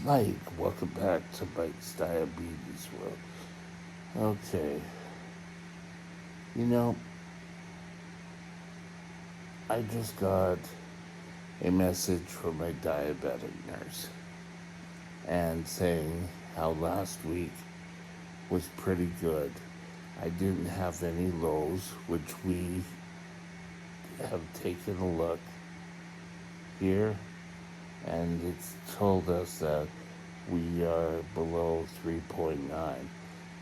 Mike. Welcome back to Mike's Diabetes World. Okay, you know, I just got a message from my diabetic nurse and saying how last week was pretty good. I didn't have any lows, which we have taken a look here, and it's told us that we are below 3.9.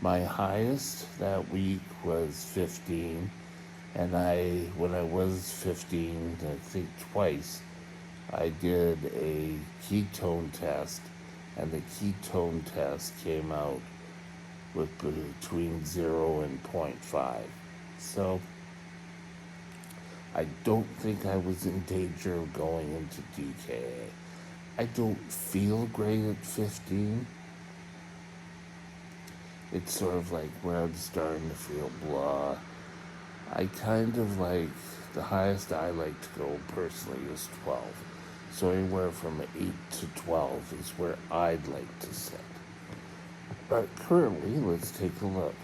My highest that week was 15, and when I was 15, I think twice, I did a ketone test, and the ketone test came out with between 0 and zero point 0.5. So I don't think I was in danger of going into DKA. I don't feel great at 15. It's sort of like where I'm starting to feel blah. I kind of like, the highest I like to go personally is 12. So anywhere from 8 to 12 is where I'd like to sit. But currently, let's take a look.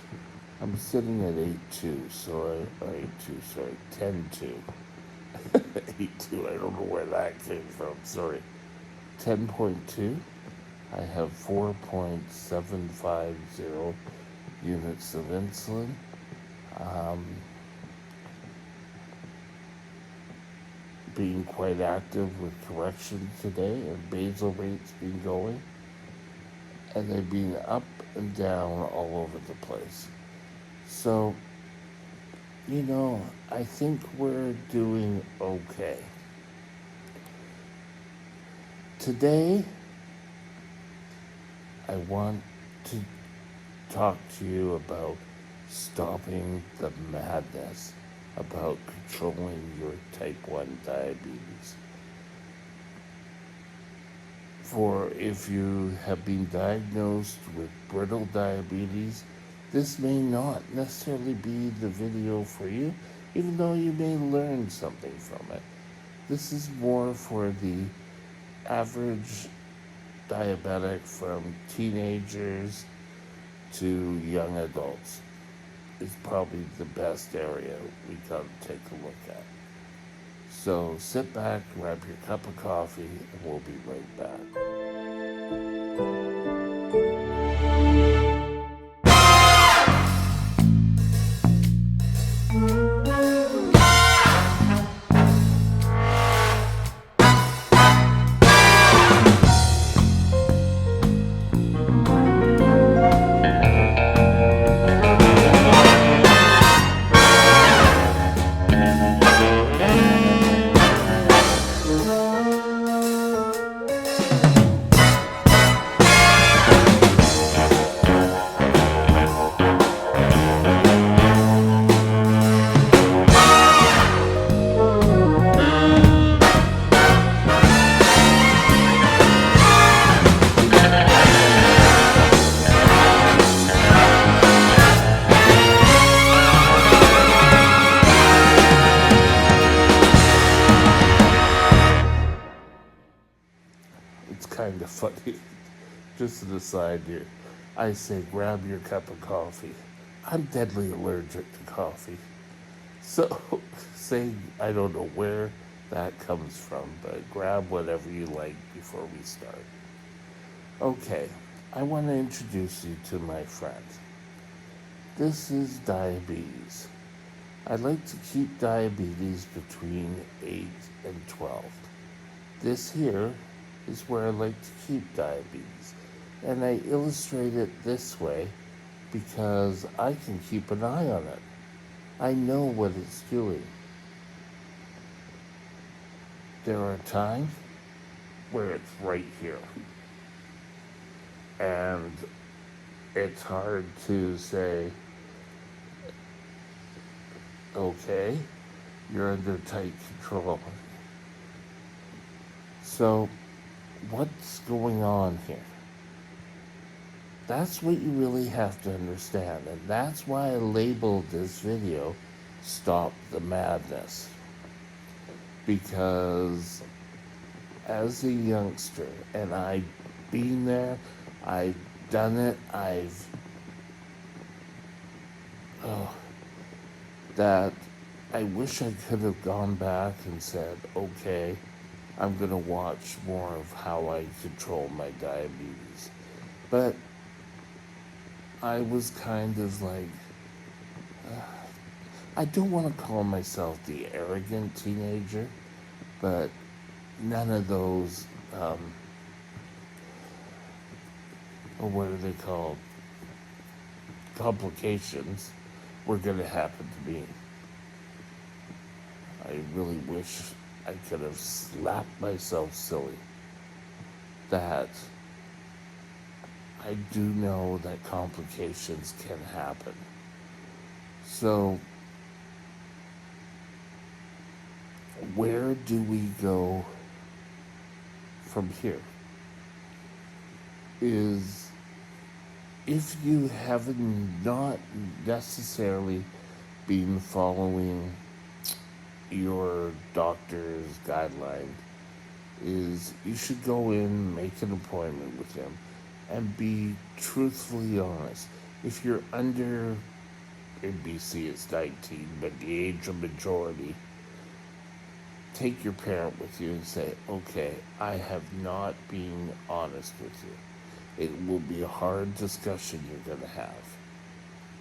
I'm sitting at 8.2, so 10.2. 8.2, I don't know where that came from, sorry. 10.2, I have 4.750 units of insulin. Being quite active with corrections today, and basal rates been going, and they've been up and down all over the place. So, I think we're doing okay. Today, I want to talk to you about stopping the madness about controlling your type 1 diabetes. For if you have been diagnosed with brittle diabetes, this may not necessarily be the video for you, even though you may learn something from it. This is more for the average diabetic, from teenagers to young adults. Is probably the best area we gotta take a look at. So sit back, grab your cup of coffee, and we'll be right back. It's kind of funny. Just an aside here. I say grab your cup of coffee. I'm deadly allergic to coffee. So, say, I don't know where that comes from, but grab whatever you like before we start. Okay, I want to introduce you to my friend. This is diabetes. I like to keep diabetes between 8 and 12. This here is where I like to keep diabetes. And I illustrate it this way because I can keep an eye on it. I know what it's doing. There are times where it's right here. And it's hard to say, okay, you're under tight control. So, what's going on here? That's what you really have to understand, and that's why I labeled this video Stop the Madness. Because as a youngster, and I been there. I've done it. Oh, that I wish I could have gone back and said, okay, I'm going to watch more of how I control my diabetes. But I was kind of like, I don't want to call myself the arrogant teenager, but none of those, or what are they called, complications were going to happen to me. I really wish I could have slapped myself silly. That I do know that complications can happen. So, where do we go from here? Is if you have not necessarily been following your doctor's guideline, is you should go in, make an appointment with him, and be truthfully honest. If you're under, in BC it's 19, but the age of majority, take your parent with you and say, okay, I have not been honest with you. It will be a hard discussion you're going to have,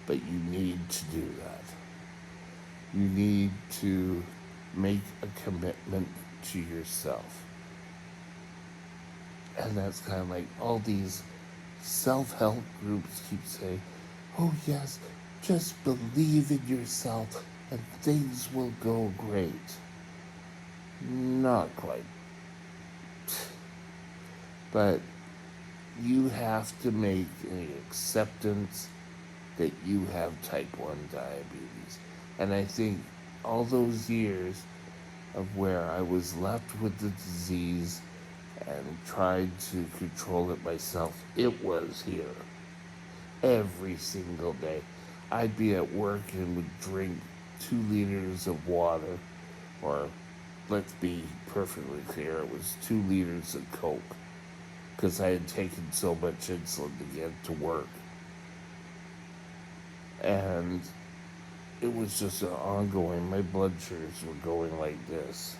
but you need to do that. You need to make a commitment to yourself. And that's kind of like all these self-help groups keep saying, oh yes, just believe in yourself and things will go great. Not quite. But you have to make an acceptance that you have type 1 diabetes. And I think all those years of where I was left with the disease and tried to control it myself, it was here every single day. I'd be at work and would drink 2 liters of water, or let's be perfectly clear, it was 2 liters of Coke, because I had taken so much insulin to get to work. And it was just an ongoing, my blood sugars were going like this.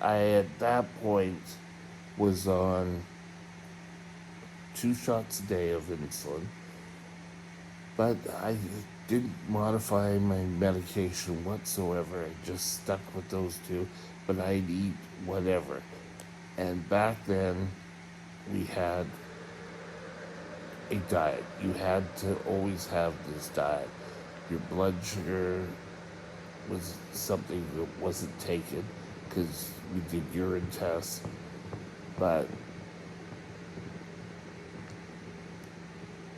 I, at that point, was on 2 shots a day of insulin, but I didn't modify my medication whatsoever. I just stuck with those 2, but I'd eat whatever. And back then, we had a diet. You had to always have this diet. Your blood sugar was something that wasn't taken because we did urine tests, but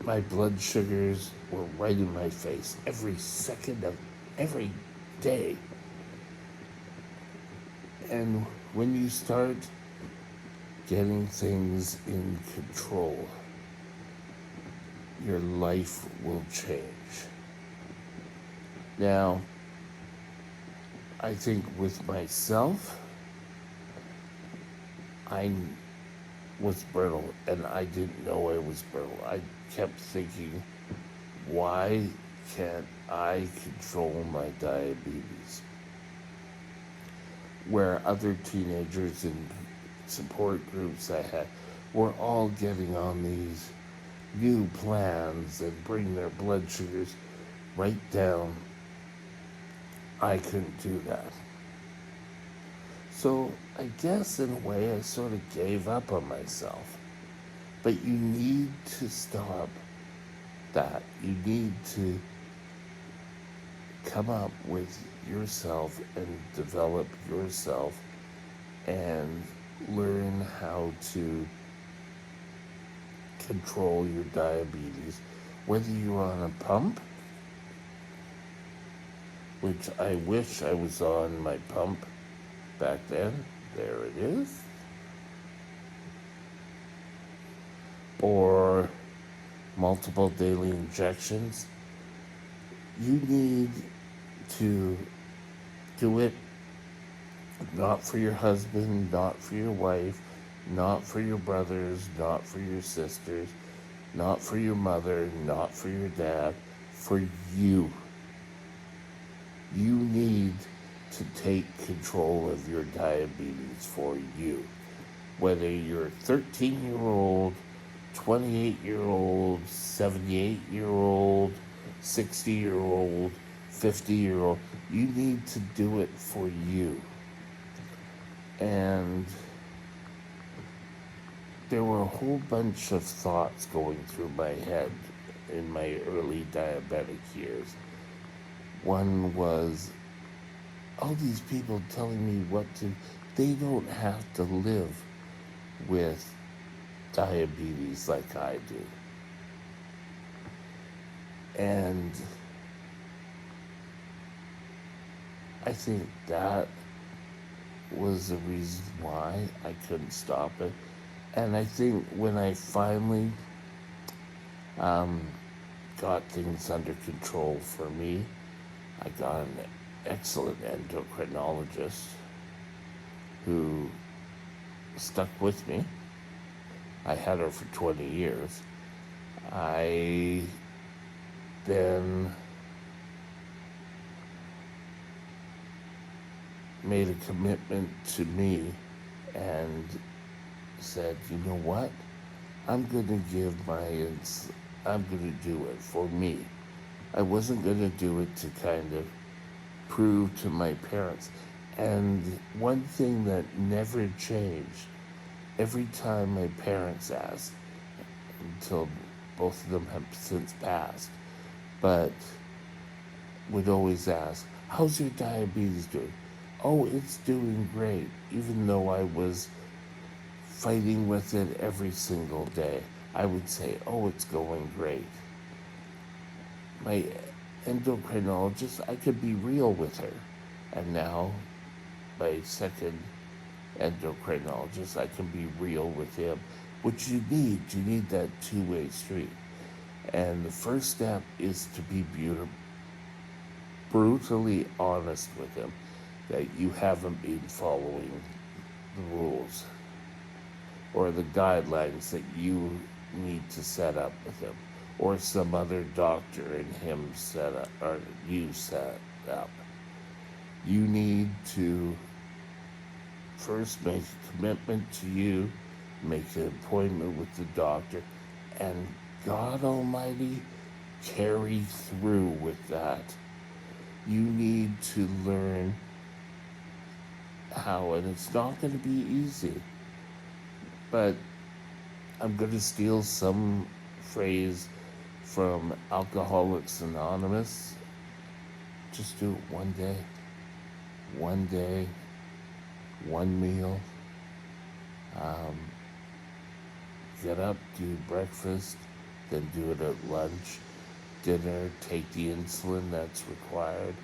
my blood sugars were right in my face every second of every day. And when you start getting things in control, your life will change. Now, I think with myself, I was brittle, and I didn't know I was brittle. I kept thinking, why can't I control my diabetes? Where other teenagers in support groups I had were all getting on these new plans and bring their blood sugars right down. I couldn't do that. So I guess in a way I sort of gave up on myself. But you need to stop that. You need to come up with yourself and develop yourself and learn how to control your diabetes, whether you're on a pump, which I wish I was on my pump back then. There it is. Or multiple daily injections. You need to do it not for your husband, not for your wife, Not for your brothers, not for your sisters, not for your mother, not for your dad, for you. You need to take control of your diabetes for you. Whether you're a 13-year-old, 28-year-old, 78-year-old, 60-year-old, 50-year-old, you need to do it for you. And there were a whole bunch of thoughts going through my head in my early diabetic years. One was, all these people telling me what to, they don't have to live with diabetes like I do. And I think that was the reason why I couldn't stop it. And I think when I finally got things under control for me, I got an excellent endocrinologist who stuck with me. I had her for 20 years. I then made a commitment to me and said, you know what? I'm going to do it for me. I wasn't going to do it to kind of prove to my parents. And one thing that never changed, every time my parents asked, until both of them have since passed, but would always ask, how's your diabetes doing? Oh, it's doing great, even though I was fighting with it every single day. I would say, oh, it's going great. My endocrinologist, I could be real with her. And now, my second endocrinologist, I can be real with him. What you need that two-way street. And the first step is to be brutally honest with him that you haven't been following the rules or the guidelines that you need to set up with him, or some other doctor and him set up, or you set up. You need to first make a commitment to you, make an appointment with the doctor, and God Almighty, carry through with that. You need to learn how, and it's not going to be easy, but I'm going to steal some phrase from Alcoholics Anonymous. Just do it one day, one meal. Get up, do breakfast, then do it at lunch, dinner, take the insulin that's required,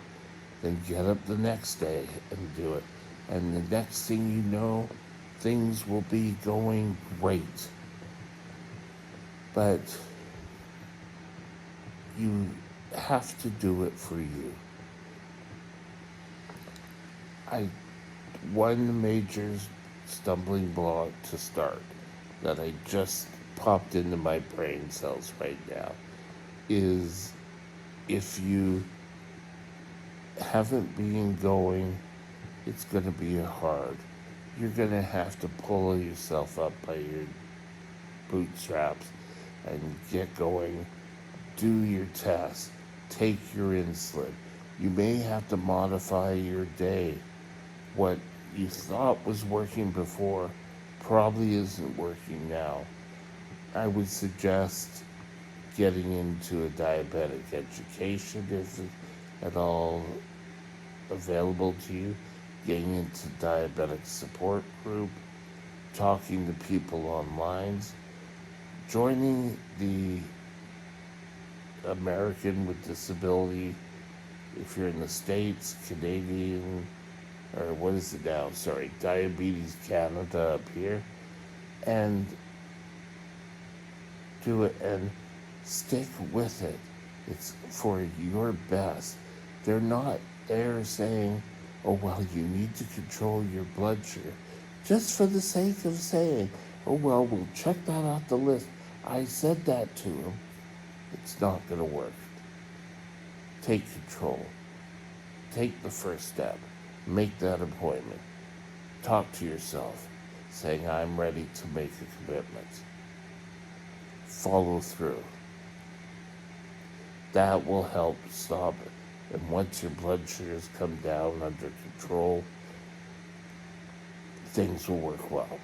then get up the next day and do it. And the next thing you know, things will be going great. But you have to do it for you. One major stumbling block to start that I just popped into my brain cells right now is if you haven't been going, it's going to be hard. You're going to have to pull yourself up by your bootstraps and get going. Do your tests. Take your insulin. You may have to modify your day. What you thought was working before probably isn't working now. I would suggest getting into a diabetic education if at all available to you, getting into diabetic support group, talking to people online, joining the American with Disability, if you're in the States, Canadian, or what is it now? Sorry, Diabetes Canada up here, and do it and stick with it. It's for your best. They're not there saying, oh, well, you need to control your blood sugar. just for the sake of saying, oh, well, we'll check that off the list. I said that to him. It's not going to work. Take control. Take the first step. Make that appointment. Talk to yourself, saying, I'm ready to make a commitment. Follow through. That will help stop it. And once your blood sugars come down under control, things will work well.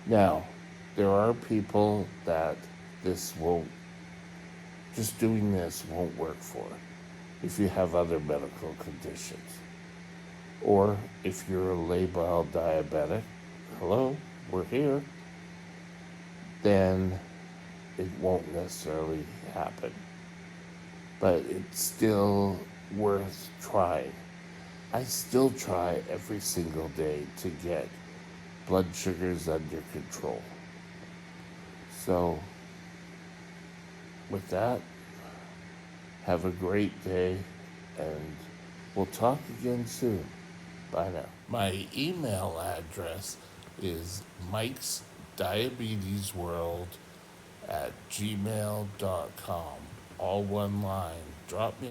Now, there are people that just doing this won't work for if you have other medical conditions. Or if you're a labile diabetic, hello, we're here, then it won't necessarily happen. But it's still worth trying. I still try every single day to get blood sugars under control. So, with that, have a great day, and we'll talk again soon. Bye now. My email address is mikesdiabetesworld@gmail.com. All one line. Drop me